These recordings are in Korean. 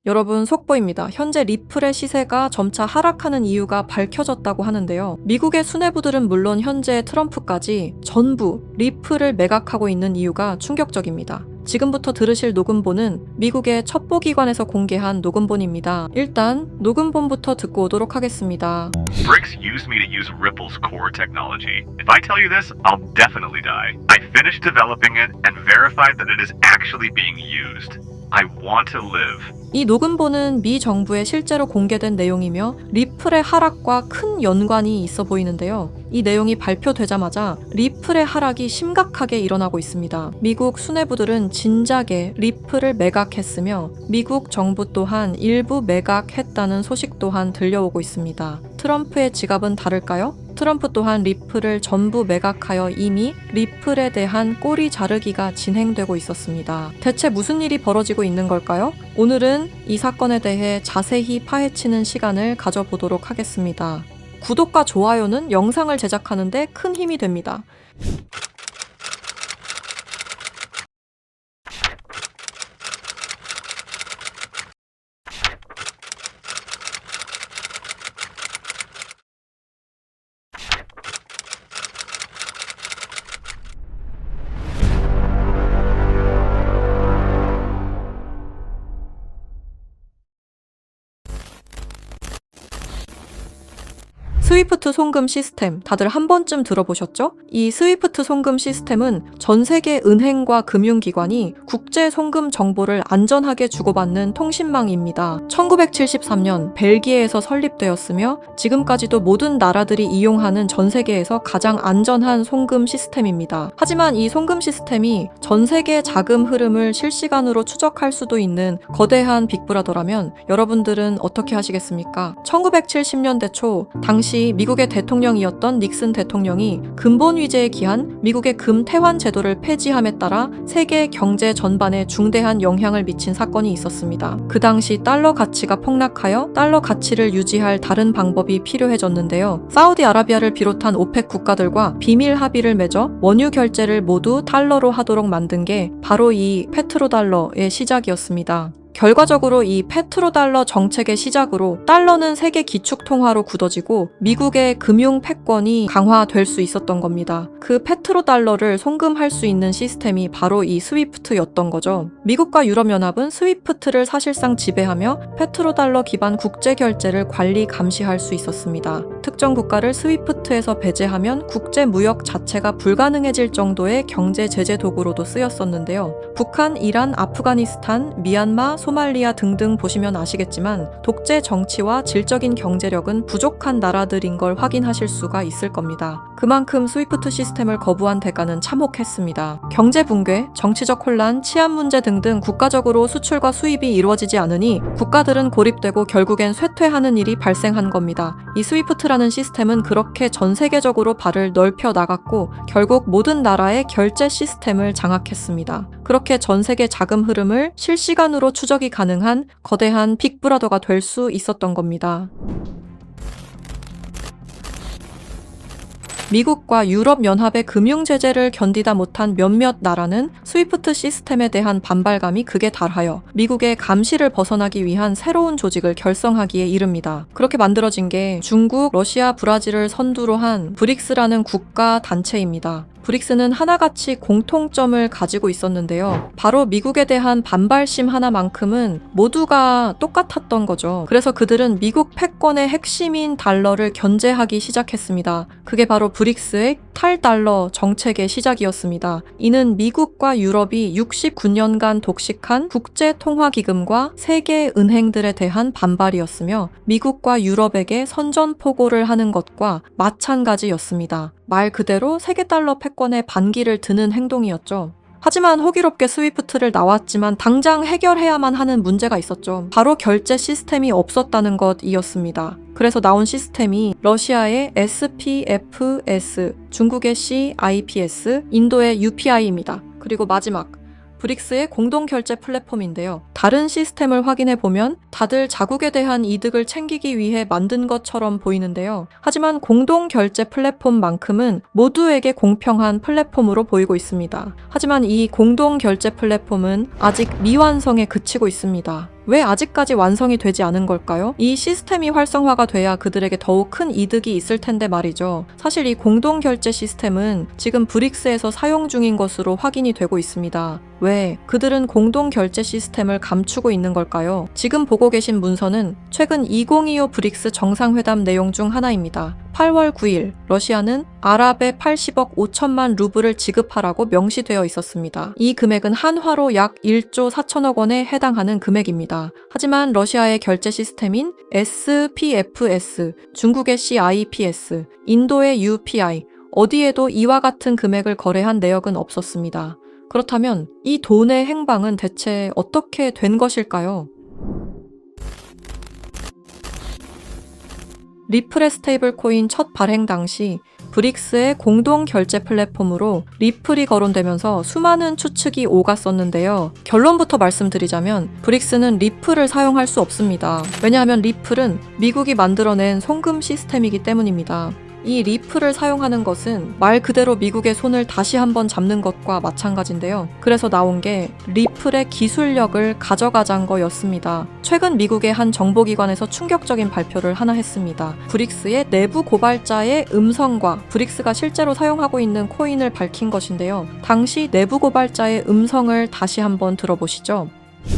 여러분, 속보입니다. 현재 리플의 시세가 점차 하락하는 이유가 밝혀졌다고 하는데요. 미국의 수뇌부들은 물론 현재 트럼프까지 전부 리플을 매각하고 있는 이유가 충격적입니다. 지금부터 들으실 녹음본은 미국의 첩보기관에서 공개한 녹음본입니다. 일단 녹음본부터 듣고 오도록 하겠습니다. Bricks used me to use Ripple's core technology. If I tell you this, I'll definitely die. I finished developing it and verified that it is actually being used. I want to live. 이 녹음본은 미 정부에 실제로 공개된 내용이며 리플의 하락과 큰 연관이 있어 보이는데요. 이 내용이 발표되자마자 리플의 하락이 심각하게 일어나고 있습니다. 미국 수뇌부들은 진작에 리플을 매각했으며 미국 정부 또한 일부 매각했다는 소식 또한 들려오고 있습니다. 트럼프의 지갑은 다를까요? 트럼프 또한 리플을 전부 매각하여 이미 리플에 대한 꼬리 자르기가 진행되고 있었습니다. 대체 무슨 일이 벌어지고 있는 걸까요? 오늘은 이 사건에 대해 자세히 파헤치는 시간을 가져보도록 하겠습니다. 구독과 좋아요는 영상을 제작하는데 큰 힘이 됩니다. 스위프트 송금 시스템 다들 한 번쯤 들어보셨죠? 이 스위프트 송금 시스템은 전 세계 은행과 금융기관이 국제 송금 정보를 안전하게 주고받는 통신망입니다. 1973년 벨기에에서 설립되었으며 지금까지도 모든 나라들이 이용하는 전 세계에서 가장 안전한 송금 시스템입니다. 하지만 이 송금 시스템이 전 세계 자금 흐름을 실시간으로 추적할 수도 있는 거대한 빅브라더라면 여러분들은 어떻게 하시겠습니까? 1970년대 초 당시 미국의 대통령이었던 닉슨 대통령이 근본 위제에 기한 미국의 금태환 제도를 폐지함에 따라 세계 경제 전반에 중대한 영향을 미친 사건이 있었습니다. 그 당시 달러 가치가 폭락하여 달러 가치를 유지할 다른 방법이 필요해졌는데요. 사우디아라비아를 비롯한 오펙 국가들과 비밀 합의를 맺어 원유 결제를 모두 달러로 하도록 만든 게 바로 이 페트로달러의 시작이었습니다. 결과적으로 이 페트로달러 정책의 시작으로 달러는 세계 기축통화로 굳어지고 미국의 금융 패권이 강화될 수 있었던 겁니다. 그 페트로달러를 송금할 수 있는 시스템이 바로 이 스위프트였던 거죠. 미국과 유럽연합은 스위프트를 사실상 지배하며 페트로달러 기반 국제결제를 관리 감시할 수 있었습니다. 특정 국가를 스위프트에서 배제하면 국제무역 자체가 불가능해질 정도의 경제 제재 도구로도 쓰였었는데요. 북한, 이란, 아프가니스탄, 미얀마, 소말리아 등등 보시면 아시겠지만 독재 정치와 질적인 경제력은 부족한 나라들인 걸 확인하실 수가 있을 겁니다. 그만큼 스위프트 시스템을 거부한 대가는 참혹했습니다. 경제 붕괴, 정치적 혼란, 치안 문제 등등 국가적으로 수출과 수입이 이루어지지 않으니 국가들은 고립되고 결국엔 쇠퇴하는 일이 발생한 겁니다. 이 스위프트라는 시스템은 그렇게 전 세계적으로 발을 넓혀 나갔고 결국 모든 나라의 결제 시스템을 장악했습니다. 그렇게 전 세계 자금 흐름을 실시간으로 추적이 가능한 거대한 빅브라더가 될 수 있었던 겁니다. 미국과 유럽연합의 금융 제재를 견디다 못한 몇몇 나라는 스위프트 시스템에 대한 반발감이 극에 달하여 미국의 감시를 벗어나기 위한 새로운 조직을 결성하기에 이릅니다. 그렇게 만들어진 게 중국, 러시아, 브라질을 선두로 한 브릭스라는 국가 단체입니다. 브릭스는 하나같이 공통점을 가지고 있었는데요. 바로 미국에 대한 반발심 하나만큼은 모두가 똑같았던 거죠. 그래서 그들은 미국 패권의 핵심인 달러를 견제하기 시작했습니다. 그게 바로 브릭스의 탈달러 정책의 시작이었습니다. 이는 미국과 유럽이 69년간 독식한 국제통화기금과 세계 은행들에 대한 반발이었으며 미국과 유럽에게 선전포고를 하는 것과 마찬가지였습니다. 말 그대로 세계 달러 패권에 반기를 드는 행동이었죠. 하지만 호기롭게 스위프트를 나왔지만 당장 해결해야만 하는 문제가 있었죠. 바로 결제 시스템이 없었다는 것이었습니다. 그래서 나온 시스템이 러시아의 SPFS, 중국의 CIPS, 인도의 UPI입니다. 그리고 마지막 브릭스의 공동결제 플랫폼인데요. 다른 시스템을 확인해 보면 다들 자국에 대한 이득을 챙기기 위해 만든 것처럼 보이는데요. 하지만 공동결제 플랫폼만큼은 모두에게 공평한 플랫폼으로 보이고 있습니다. 하지만 이 공동결제 플랫폼은 아직 미완성에 그치고 있습니다. 왜 아직까지 완성이 되지 않은 걸까요? 이 시스템이 활성화가 돼야 그들에게 더욱 큰 이득이 있을 텐데 말이죠. 사실 이 공동결제 시스템은 지금 브릭스에서 사용 중인 것으로 확인이 되고 있습니다. 왜 그들은 공동결제 시스템을 감추고 있는 걸까요? 지금 보고 계신 문서는 최근 2025 브릭스 정상회담 내용 중 하나입니다. 8월 9일 러시아는 아랍에 80억 5천만 루블을 지급하라고 명시되어 있었습니다. 이 금액은 한화로 약 1조 4천억 원에 해당하는 금액입니다. 하지만 러시아의 결제 시스템인 SPFS, 중국의 CIPS, 인도의 UPI, 어디에도 이와 같은 금액을 거래한 내역은 없었습니다. 그렇다면 이 돈의 행방은 대체 어떻게 된 것일까요? 리플의 스테이블 코인 첫 발행 당시 브릭스의 공동 결제 플랫폼으로 리플이 거론되면서 수많은 추측이 오갔었는데요. 결론부터 말씀드리자면 브릭스는 리플을 사용할 수 없습니다. 왜냐하면 리플은 미국이 만들어낸 송금 시스템이기 때문입니다. 이 리플을 사용하는 것은 말 그대로 미국의 손을 다시 한번 잡는 것과 마찬가지인데요. 그래서 나온 게 리플의 기술력을 가져가자는 거였습니다. 최근 미국의 한 정보기관에서 충격적인 발표를 하나 했습니다. 브릭스의 내부 고발자의 음성과 브릭스가 실제로 사용하고 있는 코인을 밝힌 것인데요. 당시 내부 고발자의 음성을 다시 한번 들어보시죠.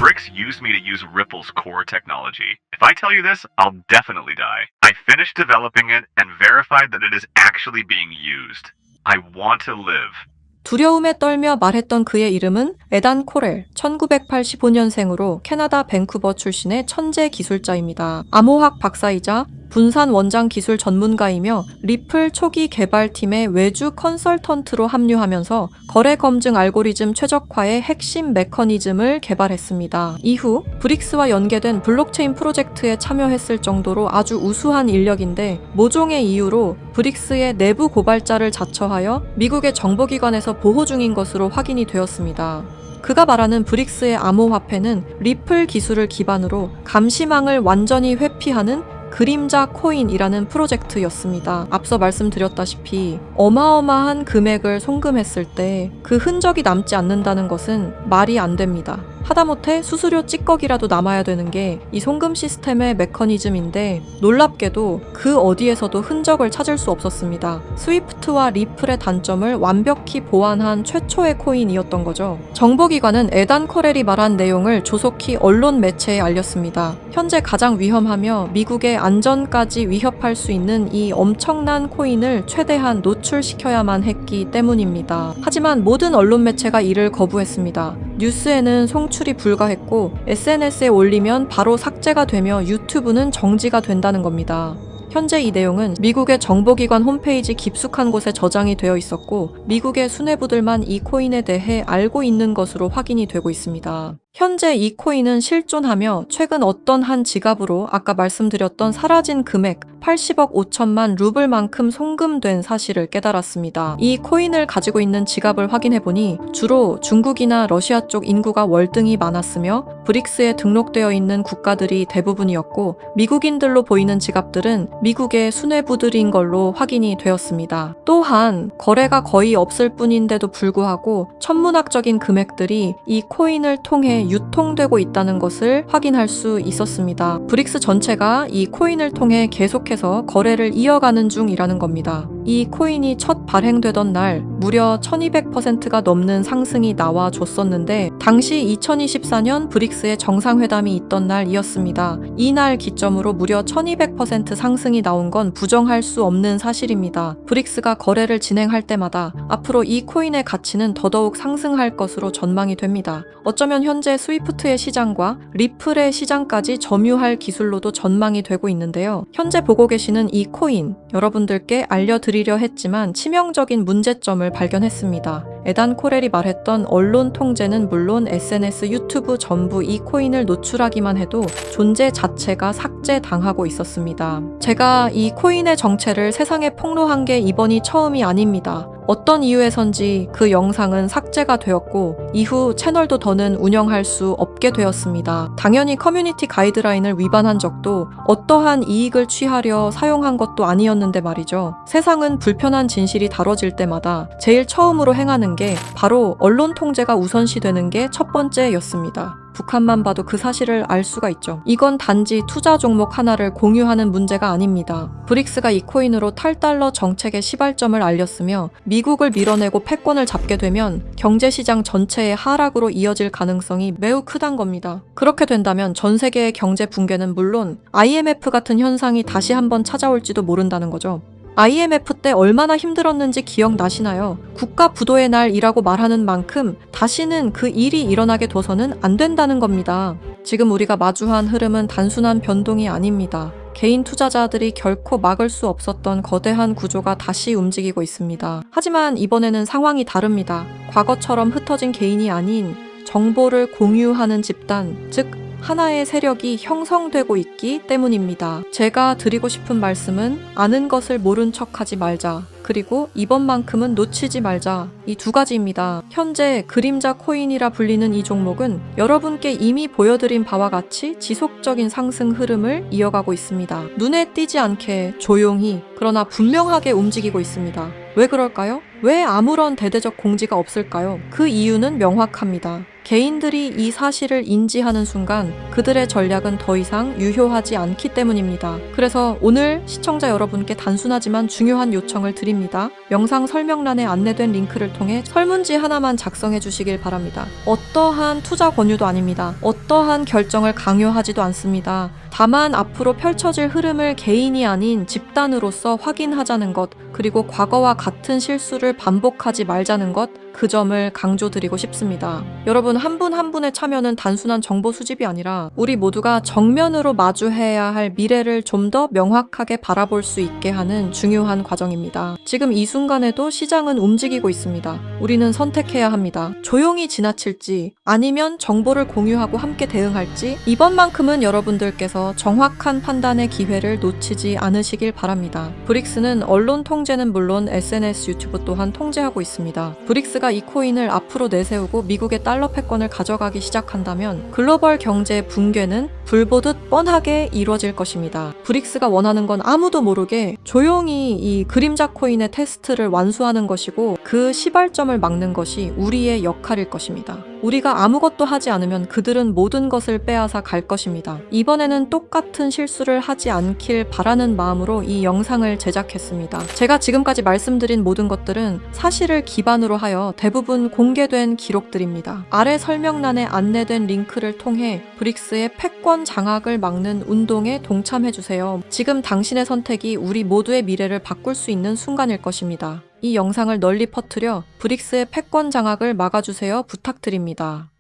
BRICS used me to use Ripple's core technology. If I tell you this, I'll definitely die. I finished developing it and verified that it is actually being used. I want to live. 두려움에 떨며 말했던 그의 이름은 에단 코렐, 1985년생으로 캐나다 밴쿠버 출신의 천재 기술자입니다. 암호학 박사이자 분산 원장 기술 전문가이며 리플 초기 개발팀의 외주 컨설턴트로 합류하면서 거래 검증 알고리즘 최적화의 핵심 메커니즘을 개발했습니다. 이후 브릭스와 연계된 블록체인 프로젝트에 참여했을 정도로 아주 우수한 인력인데 모종의 이유로 브릭스의 내부 고발자를 자처하여 미국의 정보기관에서 보호 중인 것으로 확인이 되었습니다. 그가 말하는 브릭스의 암호화폐는 리플 기술을 기반으로 감시망을 완전히 회피하는 그림자 코인이라는 프로젝트였습니다. 앞서 말씀드렸다시피 어마어마한 금액을 송금했을 때 그 흔적이 남지 않는다는 것은 말이 안 됩니다. 하다못해 수수료 찌꺼기라도 남아야 되는 게 이 송금 시스템의 메커니즘인데 놀랍게도 그 어디에서도 흔적을 찾을 수 없었습니다. 스위프트와 리플의 단점을 완벽히 보완한 최초의 코인이었던 거죠. 정보기관은 에단 코렐이 말한 내용을 조속히 언론 매체에 알렸습니다. 현재 가장 위험하며 미국의 안전까지 위협할 수 있는 이 엄청난 코인을 최대한 노출시켜야만 했기 때문입니다. 하지만 모든 언론 매체가 이를 거부했습니다. 뉴스에는 송출이 불가했고 SNS에 올리면 바로 삭제가 되며 유튜브는 정지가 된다는 겁니다. 현재 이 내용은 미국의 정보기관 홈페이지 깊숙한 곳에 저장이 되어 있었고 미국의 수뇌부들만 이 코인에 대해 알고 있는 것으로 확인이 되고 있습니다. 현재 이 코인은 실존하며 최근 어떤 한 지갑으로 아까 말씀드렸던 사라진 금액 80억 5천만 루블만큼 송금된 사실을 깨달았습니다. 이 코인을 가지고 있는 지갑을 확인해보니 주로 중국이나 러시아 쪽 인구가 월등히 많았으며 브릭스에 등록되어 있는 국가들이 대부분이었고 미국인들로 보이는 지갑들은 미국의 수뇌부들인 걸로 확인이 되었습니다. 또한 거래가 거의 없을 뿐인데도 불구하고 천문학적인 금액들이 이 코인을 통해 유통되고 있다는 것을 확인할 수 있었습니다. 브릭스 전체가 이 코인을 통해 계속해서 거래를 이어가는 중이라는 겁니다. 이 코인이 첫 발행되던 날 무려 1200%가 넘는 상승이 나와줬었는데 당시 2024년 브릭스의 정상회담이 있던 날이었습니다. 이날 기점으로 무려 1200% 상승이 나온 건 부정할 수 없는 사실입니다. 브릭스가 거래를 진행할 때마다 앞으로 이 코인의 가치는 더더욱 상승할 것으로 전망이 됩니다. 어쩌면 현재 스위프트의 시장과 리플의 시장까지 점유할 기술로도 전망이 되고 있는데요. 현재 보고 계시는 이 코인, 여러분들께 알려드리려 했지만 치명적인 문제점을 발견했습니다. 에단 코렐이 말했던 언론 통제는 물론 SNS, 유튜브 전부 이 코인을 노출하기만 해도 존재 자체가 삭제당하고 있었습니다. 제가 이 코인의 정체를 세상에 폭로한 게 이번이 처음이 아닙니다. 어떤 이유에선지 그 영상은 삭제가 되었고 이후 채널도 더는 운영할 수 없게 되었습니다. 당연히 커뮤니티 가이드라인을 위반한 적도 어떠한 이익을 취하려 사용한 것도 아니었는데 말이죠. 세상은 불편한 진실이 다뤄질 때마다 제일 처음으로 행하는 게 바로 언론 통제가 우선시되는 게 첫 번째였습니다. 북한만 봐도 그 사실을 알 수가 있죠. 이건 단지 투자 종목 하나를 공유하는 문제가 아닙니다. 브릭스가 이 코인으로 탈달러 정책의 시발점을 알렸으며 미국을 밀어내고 패권을 잡게 되면 경제시장 전체의 하락으로 이어질 가능성이 매우 크단 겁니다. 그렇게 된다면 전 세계의 경제 붕괴는 물론 IMF 같은 현상이 다시 한번 찾아올지도 모른다는 거죠. IMF 때 얼마나 힘들었는지 기억나시나요? 국가 부도의 날이라고 말하는 만큼 다시는 그 일이 일어나게 둬서는 안 된다는 겁니다. 지금 우리가 마주한 흐름은 단순한 변동이 아닙니다. 개인 투자자들이 결코 막을 수 없었던 거대한 구조가 다시 움직이고 있습니다. 하지만 이번에는 상황이 다릅니다. 과거처럼 흩어진 개인이 아닌 정보를 공유하는 집단, 즉 하나의 세력이 형성되고 있기 때문입니다. 제가 드리고 싶은 말씀은 아는 것을 모른 척하지 말자. 그리고 이번만큼은 놓치지 말자. 이 두 가지입니다. 현재 그림자 코인이라 불리는 이 종목은 여러분께 이미 보여드린 바와 같이 지속적인 상승 흐름을 이어가고 있습니다. 눈에 띄지 않게 조용히 그러나 분명하게 움직이고 있습니다. 왜 그럴까요? 왜 아무런 대대적 공지가 없을까요? 그 이유는 명확합니다. 개인들이 이 사실을 인지하는 순간 그들의 전략은 더 이상 유효하지 않기 때문입니다. 그래서 오늘 시청자 여러분께 단순하지만 중요한 요청을 드립니다. 영상 설명란에 안내된 링크를 통해 설문지 하나만 작성해 주시길 바랍니다. 어떠한 투자 권유도 아닙니다. 어떠한 결정을 강요하지도 않습니다. 다만 앞으로 펼쳐질 흐름을 개인이 아닌 집단으로서 확인하자는 것, 그리고 과거와 같은 실수를 반복하지 말자는 것, 그 점을 강조드리고 싶습니다. 여러분 한 분 한 분의 참여는 단순한 정보 수집이 아니라 우리 모두가 정면으로 마주해야 할 미래를 좀 더 명확하게 바라볼 수 있게 하는 중요한 과정입니다. 지금 이 순간에도 시장은 움직이고 있습니다. 우리는 선택해야 합니다. 조용히 지나칠지 아니면 정보를 공유하고 함께 대응할지 이번만큼은 여러분들께서 정확한 판단의 기회를 놓치지 않으시길 바랍니다. 브릭스는 언론 통제는 물론 SNS, 유튜브 또한 통제하고 있습니다. 브릭스가 이 코인을 앞으로 내세우고 미국의 달러 패권을 가져가기 시작한다면 글로벌 경제의 붕괴는 불보듯 뻔하게 이루어질 것입니다. 브릭스가 원하는 건 아무도 모르게 조용히 이 그림자 코인의 테스트를 완수하는 것이고 그 시발점을 막는 것이 우리의 역할일 것입니다. 우리가 아무것도 하지 않으면 그들은 모든 것을 빼앗아 갈 것입니다. 이번에는 똑같은 실수를 하지 않길 바라는 마음으로 이 영상을 제작했습니다. 제가 지금까지 말씀드린 모든 것들은 사실을 기반으로 하여 대부분 공개된 기록들입니다. 아래 설명란에 안내된 링크를 통해 브릭스의 패권 장악을 막는 운동에 동참해주세요. 지금 당신의 선택이 우리 모두의 미래를 바꿀 수 있는 순간일 것입니다. 이 영상을 널리 퍼뜨려 브릭스의 패권 장악을 막아주세요 부탁드립니다.